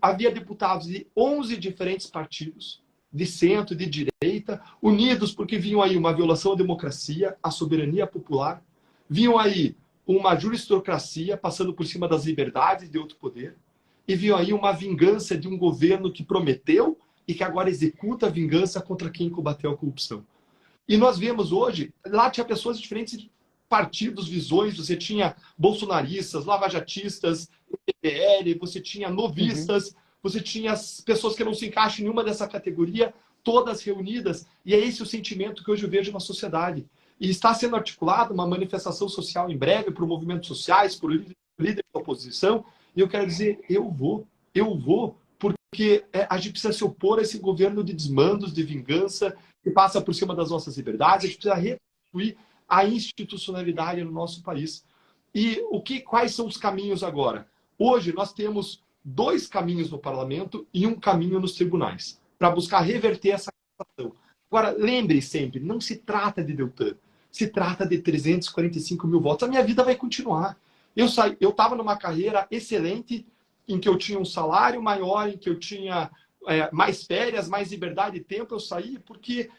Havia deputados de 11 diferentes partidos, de centro, de direita, unidos porque viam aí uma violação à democracia, à soberania popular, viam aí uma juristocracia passando por cima das liberdades de outro poder, e viam aí uma vingança de um governo que prometeu e que agora executa a vingança contra quem combateu a corrupção. E nós vemos hoje, lá tinha pessoas de diferentes partidos, visões, você tinha bolsonaristas, lavajatistas, PL, você tinha novistas, você tinha as pessoas que não se encaixam em nenhuma dessa categoria, todas reunidas, e é esse o sentimento que hoje eu vejo na sociedade. E está sendo articulada uma manifestação social em breve por movimentos sociais, por líderes da oposição. E eu quero dizer, eu vou, porque a gente precisa se opor a esse governo de desmandos, de vingança, que passa por cima das nossas liberdades. A gente precisa reconstruir a institucionalidade no nosso país. E quais são os caminhos agora? Hoje nós temos 2 caminhos no parlamento e 1 caminho nos tribunais, para buscar reverter essa situação. Agora, lembre sempre, não se trata de Deltan, se trata de 345 mil votos. A minha vida vai continuar. Eu estava numa carreira excelente, em que eu tinha um salário maior, em que eu tinha mais férias, mais liberdade de tempo. Eu saí porque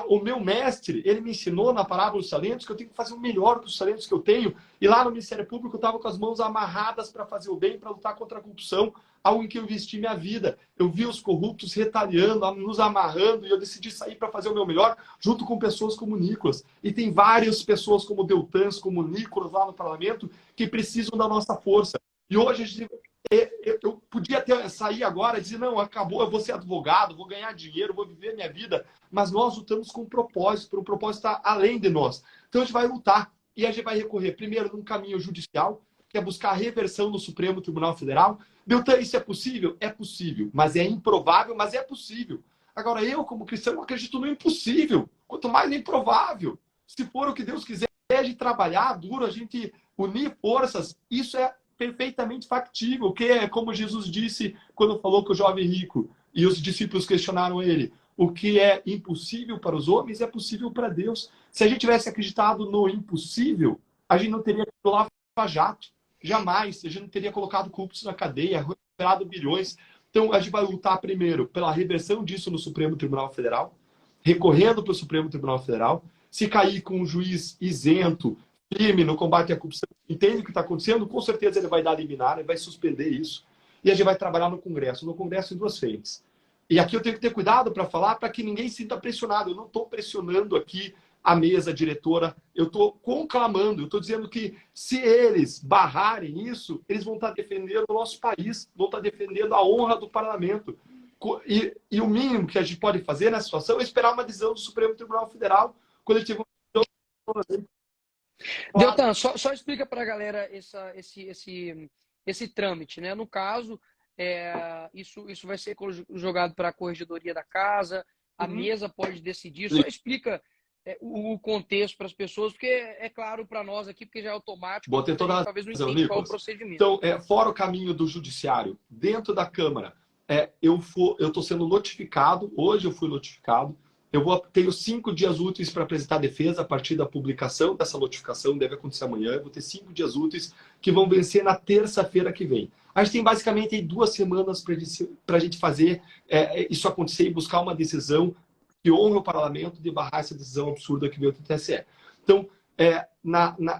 o meu mestre, ele me ensinou na parábola dos talentos que eu tenho que fazer o melhor dos talentos que eu tenho. E lá no Ministério Público eu estava com as mãos amarradas para fazer o bem, para lutar contra a corrupção, algo em que eu investi minha vida. Eu vi os corruptos retaliando, nos amarrando, e eu decidi sair para fazer o meu melhor, junto com pessoas como o Nicolas. E tem várias pessoas como Deltans, como o Nicolas lá no parlamento, que precisam da nossa força. E hoje a gente... Eu podia sair agora e dizer, não, acabou, eu vou ser advogado, vou ganhar dinheiro, vou viver minha vida. Mas nós lutamos com um propósito, o propósito está além de nós. Então a gente vai lutar e a gente vai recorrer primeiro num caminho judicial, que é buscar a reversão no Supremo Tribunal Federal. Deltan, isso é possível? É possível, mas é improvável, mas é possível. Agora eu, como cristão, acredito no impossível, quanto mais no improvável. Se for o que Deus quiser, a gente trabalhar duro, a gente unir forças, isso é perfeitamente factível, que é como Jesus disse quando falou com o jovem rico e os discípulos questionaram ele: o que é impossível para os homens é possível para Deus. Se a gente tivesse acreditado no impossível, a gente não teria ido lá para jato, jamais. A gente não teria colocado corruptos na cadeia, recuperado bilhões. Então a gente vai lutar primeiro pela reversão disso no Supremo Tribunal Federal, recorrendo para o Supremo Tribunal Federal. Se cair com um juiz isento, firme no combate à corrupção, entende o que está acontecendo, com certeza ele vai dar liminar, ele vai suspender isso. E a gente vai trabalhar no Congresso em 2 frentes. E aqui eu tenho que ter cuidado para falar, para que ninguém se sinta pressionado. Eu não estou pressionando aqui a mesa diretora, eu estou conclamando, eu estou dizendo que se eles barrarem isso, eles vão estar defendendo o nosso país, vão estar defendendo a honra do parlamento. E o mínimo que a gente pode fazer nessa situação é esperar uma decisão do Supremo Tribunal Federal, quando a gente tiver uma decisão. Deltan, só explica para a galera esse trâmite, né? No caso, isso vai ser jogado para a corregedoria da casa, a mesa pode decidir. Só explica o contexto para as pessoas, porque é claro para nós aqui, porque já é automático. Vou ter toda a talvez não razão, entenda qual é o Nicolas. procedimento. Então, fora o caminho do judiciário, dentro da Câmara, eu estou sendo notificado, hoje eu fui notificado, tenho 5 dias úteis para apresentar a defesa a partir da publicação dessa notificação, deve acontecer amanhã. Eu vou ter 5 dias úteis que vão vencer na terça-feira que vem. A gente tem basicamente 2 semanas para a gente fazer isso acontecer e buscar uma decisão que honre o parlamento de barrar essa decisão absurda que veio do TSE. Então,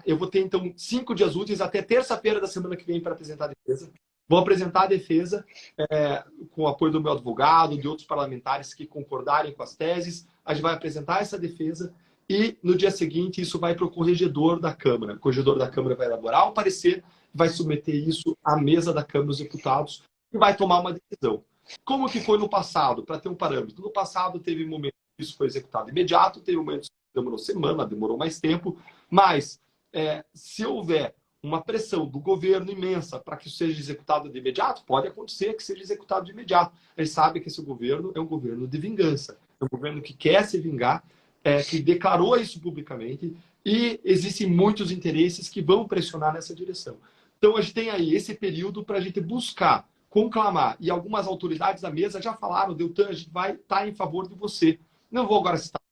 eu vou ter então 5 dias úteis até terça-feira da semana que vem para apresentar a defesa. Vou apresentar a defesa com o apoio do meu advogado, de outros parlamentares que concordarem com as teses. A gente vai apresentar essa defesa e, no dia seguinte, isso vai para o corregedor da Câmara. O corregedor da Câmara vai elaborar o parecer, vai submeter isso à mesa da Câmara dos Deputados e vai tomar uma decisão. Como que foi no passado, para ter um parâmetro? No passado, teve momentos que isso foi executado imediato, teve momentos que demorou semana, demorou mais tempo, mas se houver uma pressão do governo imensa para que isso seja executado de imediato, pode acontecer que seja executado de imediato. Eles sabem que esse governo é um governo de vingança, é um governo que quer se vingar, que declarou isso publicamente, e existem muitos interesses que vão pressionar nessa direção. Então a gente tem aí esse período para a gente buscar, conclamar, e algumas autoridades da mesa já falaram: Deltan, a gente vai estar em favor de você. Não vou agora citar,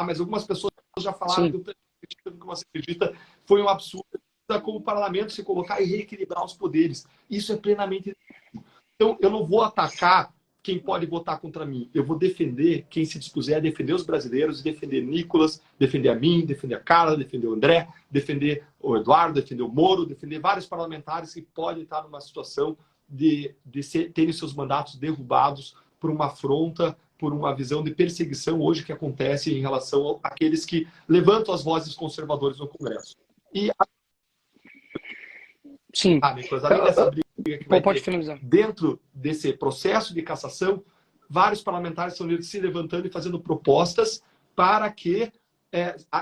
mas algumas pessoas já falaram: Deltan, o que você acredita foi um absurdo, como o parlamento se colocar e reequilibrar os poderes. Isso é plenamente... Então, eu não vou atacar quem pode votar contra mim. Eu vou defender quem se dispuser a defender os brasileiros, defender Nicolas, defender a mim, defender a Carla, defender o André, defender o Eduardo, defender o Moro, defender vários parlamentares que podem estar numa situação de terem seus mandatos derrubados por uma afronta, por uma visão de perseguição hoje que acontece em relação àqueles que levantam as vozes conservadoras no Congresso. E sim. Nicolas, além dessa briga que vai pode ter finalizar. Dentro desse processo de cassação, vários parlamentares estão se levantando e fazendo propostas para que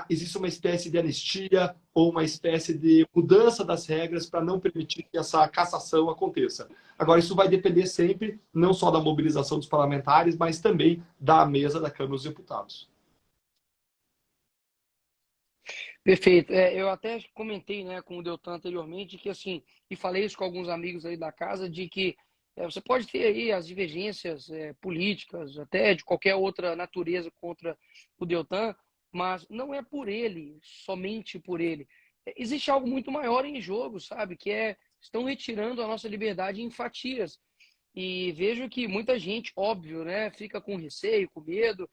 existe uma espécie de anistia ou uma espécie de mudança das regras para não permitir que essa cassação aconteça. Agora, isso vai depender sempre, não só da mobilização dos parlamentares, mas também da mesa da Câmara dos Deputados. Perfeito. Eu até comentei, né, com o Deltan anteriormente que assim, e falei isso com alguns amigos aí da casa, de que você pode ter aí as divergências políticas, até de qualquer outra natureza contra o Deltan, mas não é por ele, somente por ele. Existe algo muito maior em jogo, sabe? Que estão retirando a nossa liberdade em fatias. E vejo que muita gente, óbvio, né, fica com receio, com medo,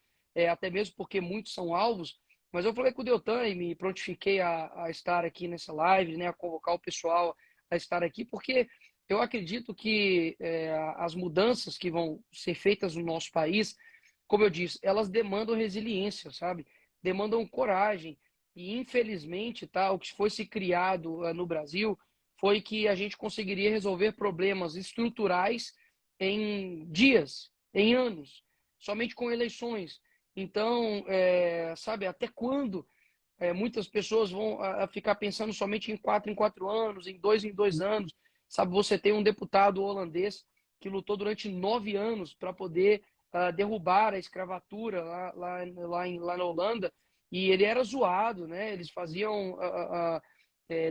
até mesmo porque muitos são alvos. Mas eu falei com o Deltan e me prontifiquei a estar aqui nessa live, né, a convocar o pessoal a estar aqui, porque eu acredito que as mudanças que vão ser feitas no nosso país, como eu disse, elas demandam resiliência, sabe? Demandam coragem. E, infelizmente, tá, o que foi se criado no Brasil foi que a gente conseguiria resolver problemas estruturais em dias, em anos, somente com eleições. Então, sabe, até quando muitas pessoas vão ficar pensando somente em 4 anos, em 2 anos? Sabe, você tem um deputado holandês que lutou durante 9 anos para poder derrubar a escravatura lá na Holanda, e ele era zoado, né? Eles faziam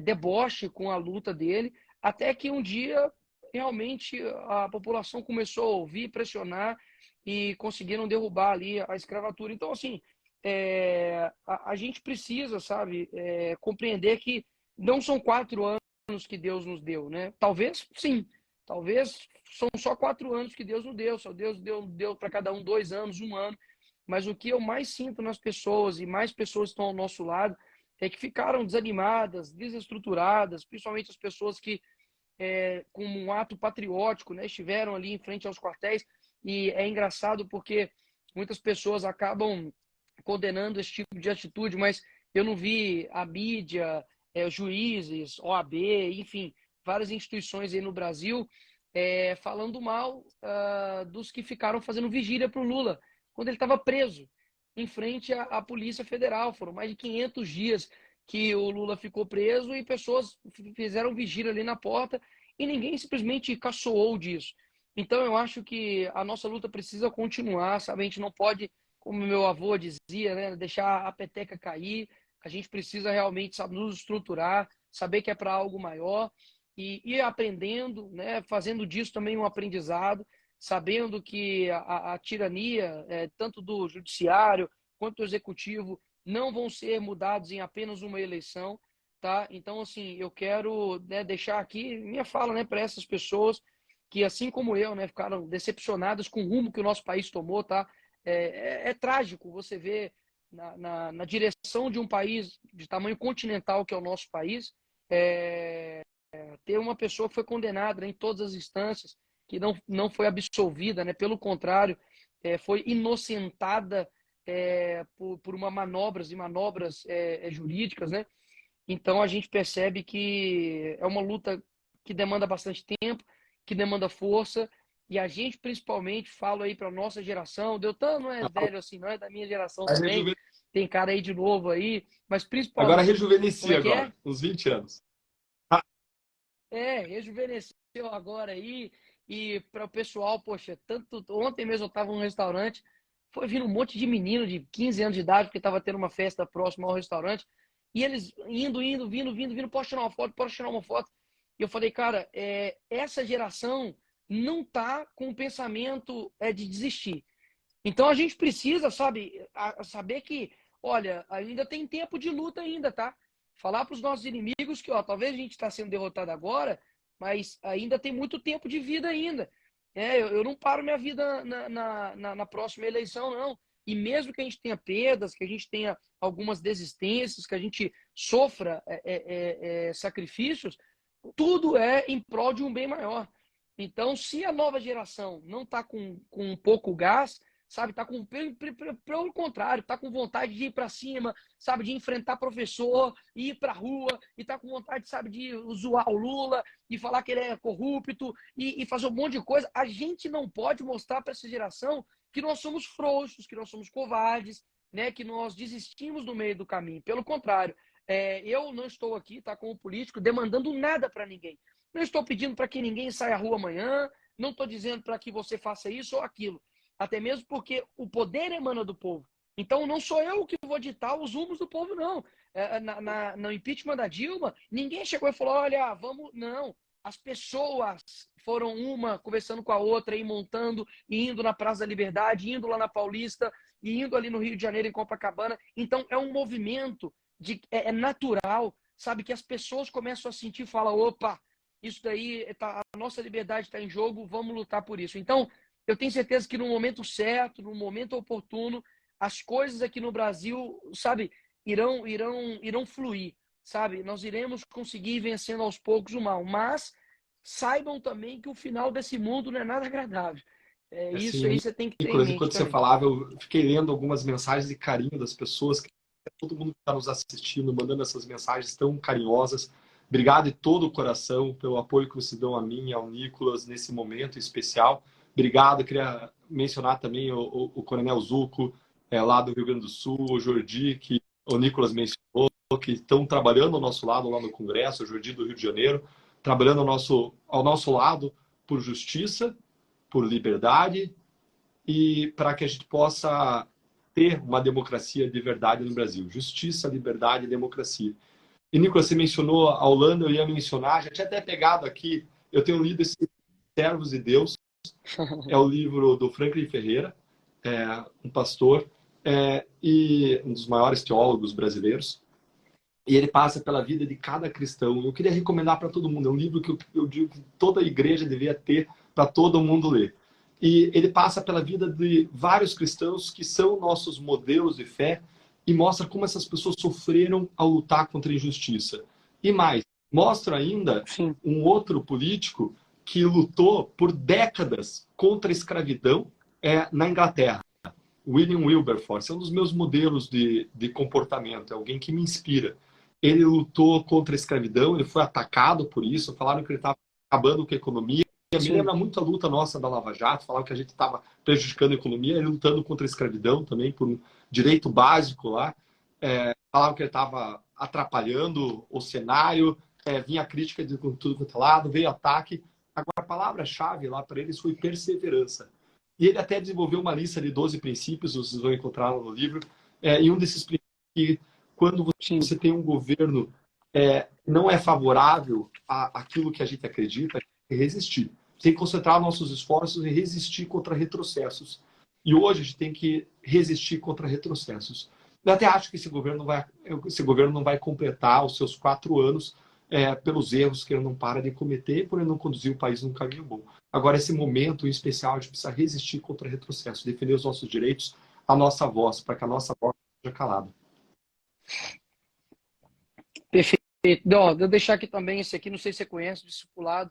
deboche com a luta dele, até que um dia realmente a população começou a ouvir, pressionar e conseguiram derrubar ali a escravatura. Então, assim, a gente precisa, sabe, compreender que não são 4 anos que Deus nos deu, né? Talvez, sim, talvez são só 4 anos que Deus nos deu, só Deus deu para cada um 2 anos, 1 ano, mas o que eu mais sinto nas pessoas, e mais pessoas estão ao nosso lado, é que ficaram desanimadas, desestruturadas, principalmente as pessoas que com um ato patriótico, né, estiveram ali em frente aos quartéis. E é engraçado porque muitas pessoas acabam condenando esse tipo de atitude, mas eu não vi a mídia, juízes, OAB, enfim, várias instituições aí no Brasil falando mal dos que ficaram fazendo vigília para o Lula, quando ele estava preso, em frente à Polícia Federal. Foram mais de 500 dias que o Lula ficou preso e pessoas fizeram vigília ali na porta e ninguém simplesmente caçoou disso. Então eu acho que a nossa luta precisa continuar, sabe? A gente não pode, como meu avô dizia, né, deixar a peteca cair. A gente precisa realmente, sabe, nos estruturar, saber que é para algo maior e ir aprendendo, né, fazendo disso também um aprendizado, sabendo que a tirania, tanto do judiciário quanto do executivo, não vão ser mudados em apenas uma eleição, tá? Então, assim, eu quero, né, deixar aqui minha fala, né, para essas pessoas que, assim como eu, né, ficaram decepcionadas com o rumo que o nosso país tomou, tá? É trágico você ver na direção de um país de tamanho continental que é o nosso país, ter uma pessoa que foi condenada, né, em todas as instâncias, que não foi absolvida, né? Pelo contrário, foi inocentada por uma manobras e manobras jurídicas, né? Então a gente percebe que é uma luta que demanda bastante tempo, que demanda força, e a gente principalmente, falo aí para nossa geração, o Deltan não é velho assim, não é da minha geração também, tem cara aí de novo aí, mas Agora principalmente, como rejuvenesci é que agora, é? uns 20 anos. Rejuvenesceu agora aí. E para o pessoal, poxa, tanto ontem mesmo eu estava num restaurante, foi vindo um monte de menino de 15 anos de idade, porque estava tendo uma festa próxima ao restaurante, e eles vindo, posso tirar uma foto, posso tirar uma foto. E eu falei, cara, essa geração não tá com o pensamento de desistir. Então a gente precisa, sabe, saber que, olha, ainda tem tempo de luta ainda, tá? Falar para os nossos inimigos que, ó, talvez a gente está sendo derrotado agora, mas ainda tem muito tempo de vida ainda. Eu não paro minha vida na próxima eleição, não. E mesmo que a gente tenha perdas, que a gente tenha algumas desistências, que a gente sofra sacrifícios, tudo é em prol de um bem maior. Então, se a nova geração não está com pouco gás, sabe, tá com pelo contrário, tá com vontade de ir para cima, sabe, de enfrentar professor, ir para rua, e tá com vontade, sabe, de zoar o Lula e falar que ele é corrupto e fazer um monte de coisa. A gente não pode mostrar para essa geração que nós somos frouxos, que nós somos covardes, né, que nós desistimos no meio do caminho. Pelo contrário, eu não estou aqui, tá, como político, demandando nada para ninguém. Não estou pedindo para que ninguém saia à rua amanhã, não estou dizendo para que você faça isso ou aquilo. Até mesmo porque o poder emana do povo. Então, não sou eu que vou ditar os rumos do povo, não. No impeachment da Dilma, ninguém chegou e falou, olha, vamos... Não. As pessoas foram uma conversando com a outra, e montando, e indo na Praça da Liberdade, indo lá na Paulista, e indo ali no Rio de Janeiro, em Copacabana. Então, é um movimento é natural, sabe? Que as pessoas começam a sentir e falam, opa, isso daí, a nossa liberdade está em jogo, vamos lutar por isso. Então, eu tenho certeza que no momento certo, no momento oportuno, as coisas aqui no Brasil, sabe, irão fluir, sabe? Nós iremos conseguir vencendo aos poucos o mal, mas saibam também que o final desse mundo não é nada agradável. Isso Assim, aí você tem que ter em Nicolas, mente enquanto você também. falava, eu fiquei lendo algumas mensagens de carinho das pessoas, todo mundo que está nos assistindo, mandando essas mensagens tão carinhosas. Obrigado de todo o coração pelo apoio que vocês dão a mim e ao Nicolas nesse momento especial. Obrigado, eu queria mencionar também o Coronel Zuco, lá do Rio Grande do Sul, o Jordi, que o Nicolas mencionou, que estão trabalhando ao nosso lado lá no Congresso, o Jordi do Rio de Janeiro, trabalhando ao nosso lado por justiça, por liberdade e para que a gente possa ter uma democracia de verdade no Brasil. Justiça, liberdade e democracia. E, Nicolas, você mencionou a Holanda, eu ia mencionar, já tinha até pegado aqui, eu tenho lido esse Servos de Deus, é o livro do Franklin Ferreira, um pastor, e um dos maiores teólogos brasileiros, e ele passa pela vida de cada cristão. Eu queria recomendar para todo mundo, é um livro que eu digo que toda igreja deveria ter para todo mundo ler. E ele passa pela vida de vários cristãos que são nossos modelos de fé e mostra como essas pessoas sofreram ao lutar contra a injustiça. E mais, mostra ainda Sim, um outro político que lutou por décadas contra a escravidão na Inglaterra. William Wilberforce é um dos meus modelos de comportamento, é alguém que me inspira. Ele lutou contra a escravidão, ele foi atacado por isso, falaram que ele estava acabando com a economia. Me sim, lembra muito a luta nossa da Lava Jato, falavam que a gente estava prejudicando a economia, ele lutando contra a escravidão também, por um direito básico lá. Falavam que ele estava atrapalhando o cenário, vinha a crítica de tudo quanto é lado, veio ataque. Agora, a palavra-chave lá para eles foi perseverança. E ele até desenvolveu uma lista de 12 princípios, vocês vão encontrar no livro, e um desses princípios é que quando sim. você tem um governo não é favorável àquilo que a gente acredita, é resistir. Tem que concentrar nossos esforços em resistir contra retrocessos. E hoje a gente tem que resistir contra retrocessos. Eu até acho que esse governo não vai completar os seus 4 anos pelos erros que ele não para de cometer e por ele não conduzir o país num caminho bom. Agora, esse momento em especial, a gente precisa resistir contra retrocesso, defender os nossos direitos, a nossa voz, para que a nossa voz seja calada. Perfeito. Ó, vou deixar aqui também esse aqui, não sei se você conhece, o discipulado.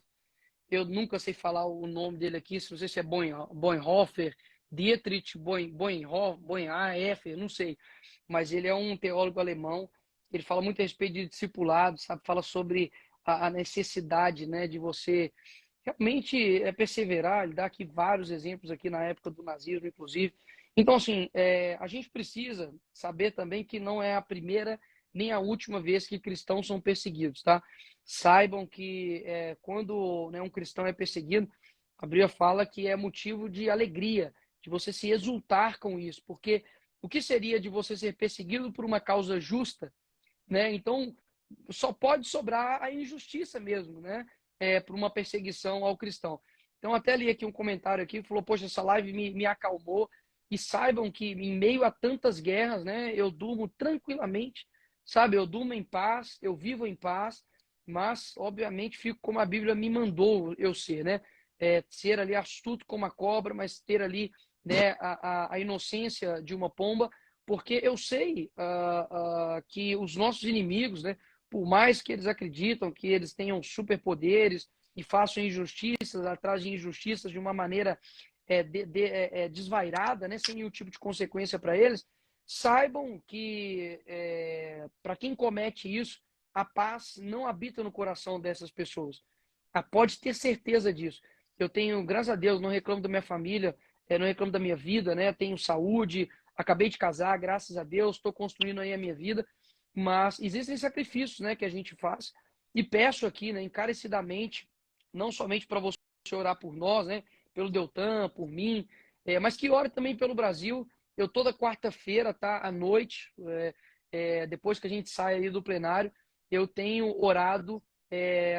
Eu nunca sei falar o nome dele aqui, não sei se é Bonhoeffer, Dietrich Bonhoeffer, não sei. Mas ele é um teólogo alemão, ele fala muito a respeito de discipulado, sabe? Fala sobre a necessidade, né, de você realmente perseverar. Ele dá aqui vários exemplos aqui na época do nazismo, inclusive. Então, assim, a gente precisa saber também que não é a primeira nem a última vez que cristãos são perseguidos, tá? Saibam que quando, né, um cristão é perseguido, a Bíblia fala que é motivo de alegria, de você se exultar com isso, porque o que seria de você ser perseguido por uma causa justa, né? Então, só pode sobrar a injustiça mesmo, né? Por uma perseguição ao cristão. Então, até li aqui um comentário aqui, falou, poxa, essa live me acalmou, e saibam que em meio a tantas guerras, né, eu durmo tranquilamente, sabe? Eu durmo em paz, eu vivo em paz, mas, obviamente, fico como a Bíblia me mandou eu ser, né? Ser ali astuto como a cobra, mas ter ali, né, a inocência de uma pomba, porque eu sei que os nossos inimigos, né, por mais que eles acreditam que eles tenham superpoderes e façam injustiças atrás de injustiças de uma maneira desvairada, né, sem nenhum tipo de consequência para eles, saibam que para quem comete isso, a paz não habita no coração dessas pessoas. Pode ter certeza disso. Eu tenho, graças a Deus, não reclamo da minha família, não reclamo da minha vida, né? Tenho saúde, acabei de casar, graças a Deus, estou construindo aí a minha vida, mas existem sacrifícios, né, que a gente faz, e peço aqui, né, encarecidamente, não somente para você orar por nós, né, pelo Deltan, por mim, mas que ore também pelo Brasil. Eu toda quarta-feira, tá, à noite, depois que a gente sai aí do plenário, eu tenho orado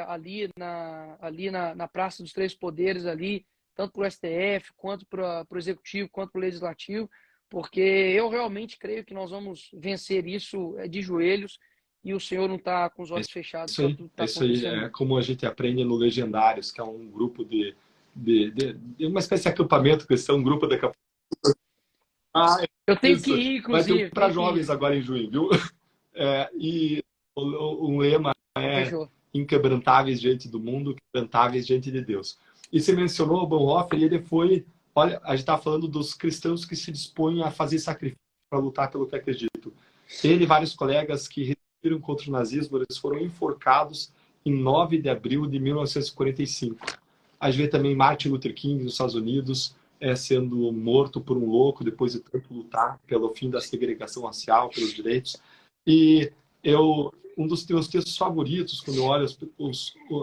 ali na Praça dos Três Poderes, ali, tanto para o STF, quanto para o Executivo, quanto para o Legislativo, porque eu realmente creio que nós vamos vencer isso de joelhos, e o Senhor não está com os olhos fechados para tudo que está Isso aí acontecendo. é como a gente aprende no Legendários, que é um grupo de uma espécie de acampamento cristão, um grupo de acampamento. Ah, Eu tenho que isso. ir, Vai ter um inclusive, para tenho que ir. jovens agora em junho, viu? E o lema é Fechou. inquebrantáveis diante do mundo, quebrantáveis diante de Deus. E você mencionou o Bonhoeffer, e ele foi... Olha, a gente está falando dos cristãos que se dispõem a fazer sacrifício para lutar pelo que acreditam. Ele e vários colegas que resistiram contra o nazismo, eles foram enforcados em 9 de abril de 1945. A gente vê também Martin Luther King nos Estados Unidos sendo morto por um louco depois de tanto lutar pelo fim da segregação racial, pelos direitos. E um dos teus textos favoritos, quando eu olho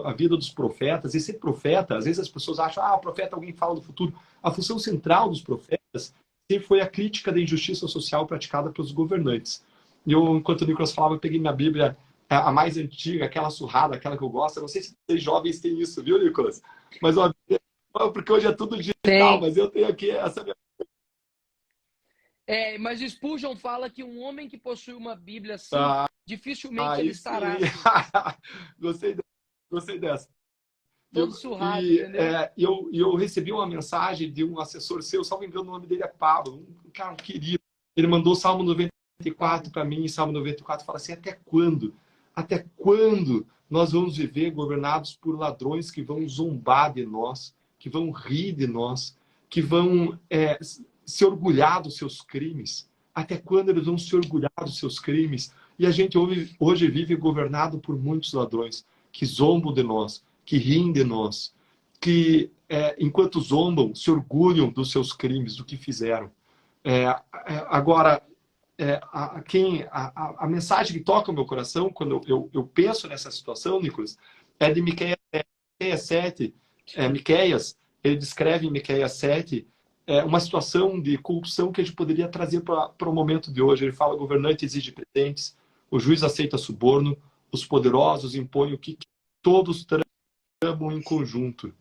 a vida dos profetas, e ser profeta, às vezes as pessoas acham, o profeta é alguém que fala do futuro. A função central dos profetas sempre foi a crítica da injustiça social praticada pelos governantes. E eu, enquanto o Nicolas falava, eu peguei minha Bíblia, a mais antiga, aquela surrada, aquela que eu gosto. Eu não sei se vocês jovens têm isso, viu, Nicolas? Mas, ó, porque hoje é tudo digital, Tem. mas eu tenho aqui essa minha... Mas Spurgeon fala que um homem que possui uma Bíblia assim, Ah, dificilmente ele aí sim. estará assim, Gostei dessa. todo surrado, entendeu? Eu recebi uma mensagem de um assessor seu, salvo engano, o nome dele é Pablo, um cara um querido. Ele mandou o Salmo 94 para mim, e Salmo 94 fala assim: até quando? Até quando nós vamos viver governados por ladrões que vão zombar de nós, que vão rir de nós, que vão se orgulhar dos seus crimes? Até quando eles vão se orgulhar dos seus crimes? E a gente hoje vive governado por muitos ladrões que zombam de nós, que riem de nós, que, enquanto zombam, se orgulham dos seus crimes, do que fizeram. Agora, a mensagem que toca o meu coração, quando eu penso nessa situação, Nicolas, é de Miqueias 7. Miqueias, ele descreve em Miqueias 7 uma situação de corrupção que a gente poderia trazer para o momento de hoje. Ele fala: o governante exige presentes, o juiz aceita suborno, os poderosos impõem o que todos tramam em conjunto.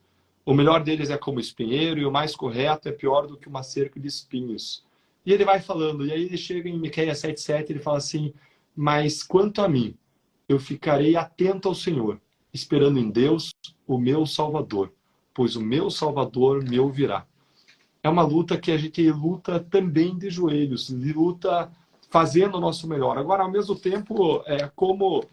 O melhor deles é como espinheiro, e o mais correto é pior do que uma cerca de espinhos. E ele vai falando, e aí ele chega em Miqueias 7,7, ele fala assim: mas quanto a mim, eu ficarei atento ao Senhor, esperando em Deus, o meu Salvador, pois o meu Salvador me ouvirá. É uma luta que a gente luta também de joelhos, luta fazendo o nosso melhor. Agora, ao mesmo tempo, como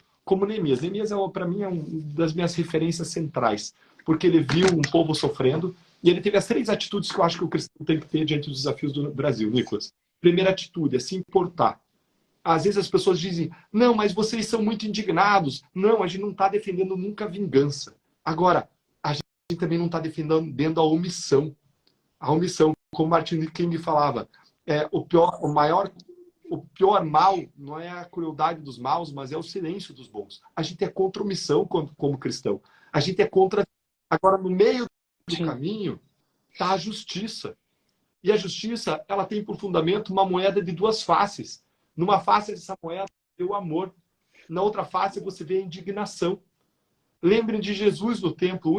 Neemias. Neemias, para mim, é uma das minhas referências centrais, porque ele viu um povo sofrendo, e ele teve as 3 atitudes que eu acho que o cristão tem que ter diante dos desafios do Brasil, Nicolas. Primeira atitude é se importar. Às vezes as pessoas dizem: não, mas vocês são muito indignados. Não, a gente não está defendendo nunca a vingança. Agora, a gente também não está defendendo a omissão. A omissão, como Martin Luther King falava, o pior mal não é a crueldade dos maus, mas é o silêncio dos bons. A gente é contra a omissão como cristão. A gente é contra... Agora, no meio do Sim. caminho está a justiça. E a justiça, ela tem por fundamento uma moeda de 2 faces. Numa face dessa moeda, tem o amor. Na outra face, você vê a indignação. Lembrem de Jesus no templo, o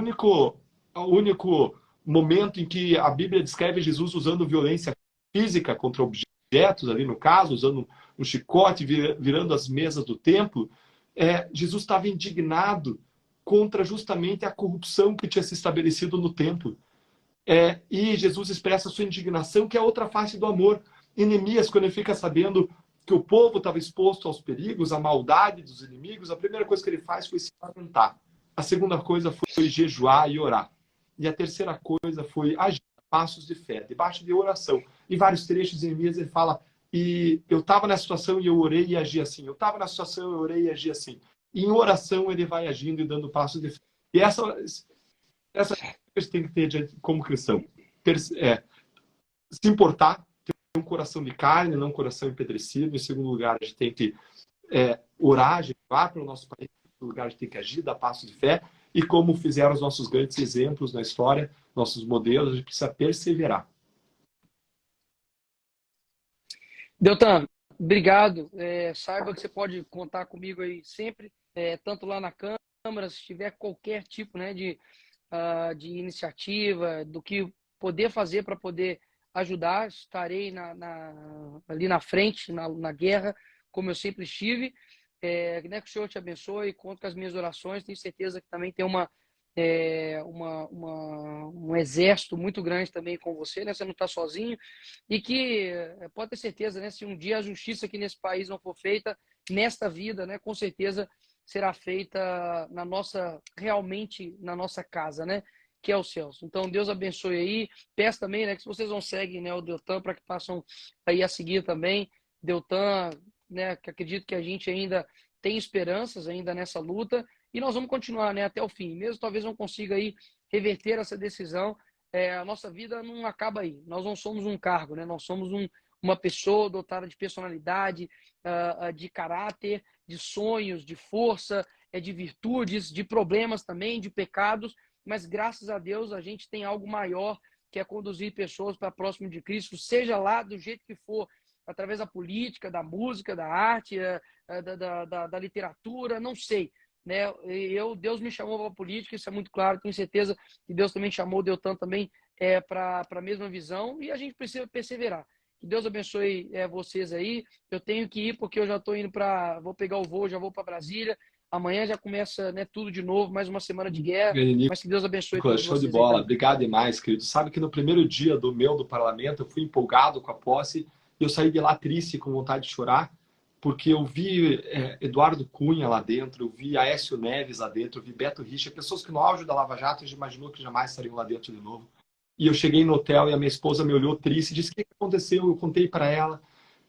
único momento em que a Bíblia descreve Jesus usando violência física contra objetos, ali no caso, usando um chicote, virando as mesas do templo. Jesus estava indignado contra justamente a corrupção que tinha se estabelecido no templo. E Jesus expressa a sua indignação, que é outra face do amor. E Neemias, quando ele fica sabendo que o povo estava exposto aos perigos, à maldade dos inimigos, a primeira coisa que ele faz foi se lamentar. A segunda coisa foi jejuar e orar. E a terceira coisa foi agir passos de fé, debaixo de oração. Em vários trechos de Neemias ele fala: e eu estava na situação e eu orei e agi assim. Eu estava na situação e eu orei e agi assim. E em oração ele vai agindo e dando passos de fé. E essa coisa tem que ter como cristão. Se importar, um coração de carne, não um coração empedrecido. Em segundo lugar, a gente tem que orar, jejuar pelo nosso país. Em segundo lugar, a gente tem que agir, dar passo de fé. E como fizeram os nossos grandes exemplos na história, nossos modelos, a gente precisa perseverar. Deltan, obrigado. Saiba que você pode contar comigo aí sempre, tanto lá na Câmara, se tiver qualquer tipo, né, de iniciativa, do que poder fazer para poder ajudar, estarei ali na frente, na guerra, como eu sempre estive. Né, que o Senhor te abençoe, conto com as minhas orações, tenho certeza que também tem um exército muito grande também com você, né? Você não está sozinho, e que pode ter certeza, né? Se um dia a justiça aqui nesse país não for feita, nesta vida, né? Com certeza será feita realmente na nossa casa, né? Que é os céus. Então, Deus abençoe aí. Peço também, né? Que vocês não seguem, né, o Deltan, para que passam aí a seguir também. Deltan, né? Que acredito que a gente ainda tem esperanças ainda nessa luta. E nós vamos continuar, né, até o fim. Mesmo talvez não consiga aí reverter essa decisão, a nossa vida não acaba aí. Nós não somos um cargo, né? Nós somos uma pessoa dotada de personalidade, de caráter, de sonhos, de força, de virtudes, de problemas também, de pecados. Mas graças a Deus a gente tem algo maior, que é conduzir pessoas para próximo de Cristo, seja lá do jeito que for, através da política, da música, da arte, da literatura, não sei. Né? Deus me chamou para a política, isso é muito claro, tenho certeza que Deus também chamou o Deltan também para a mesma visão, e a gente precisa perseverar. Que Deus abençoe vocês aí. Eu tenho que ir porque eu já estou indo vou pegar o voo, já vou para Brasília. Amanhã já começa, né, tudo de novo, mais uma semana de guerra, mas que Deus abençoe Nicolas, todos show de vocês aí bola. também. Obrigado demais, querido. Sabe que no primeiro dia do parlamento, eu fui empolgado com a posse e eu saí de lá triste, com vontade de chorar, porque eu vi Eduardo Cunha lá dentro, eu vi Aécio Neves lá dentro, eu vi Beto Richa, pessoas que no auge da Lava Jato a gente imaginou que jamais estariam lá dentro de novo. E eu cheguei no hotel e a minha esposa me olhou triste e disse: o que aconteceu? Eu contei para ela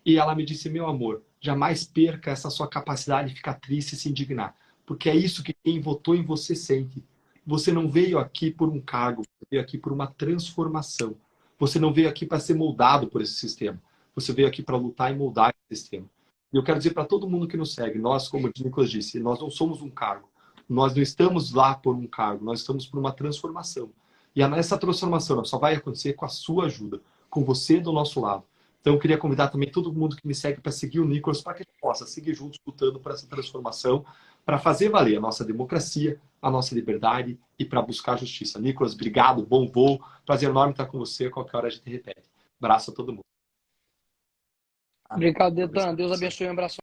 e ela me disse: meu amor, jamais perca essa sua capacidade de ficar triste e se indignar, porque é isso que quem votou em você sente. Você não veio aqui por um cargo, você veio aqui por uma transformação. Você não veio aqui para ser moldado por esse sistema. Você veio aqui para lutar e moldar esse sistema. E eu quero dizer para todo mundo que nos segue, nós, como o Nicolas disse, nós não somos um cargo. Nós não estamos lá por um cargo, nós estamos por uma transformação. E essa transformação só vai acontecer com a sua ajuda, com você do nosso lado. Então eu queria convidar também todo mundo que me segue para seguir o Nicolas, para que a gente possa seguir juntos lutando por essa transformação, para fazer valer a nossa democracia, a nossa liberdade e para buscar justiça. Nicolas, obrigado, bom voo. Prazer enorme estar com você. Qualquer hora a gente repete. Abraço a todo mundo. Obrigado, Deltan. Deus abençoe. Um abraço.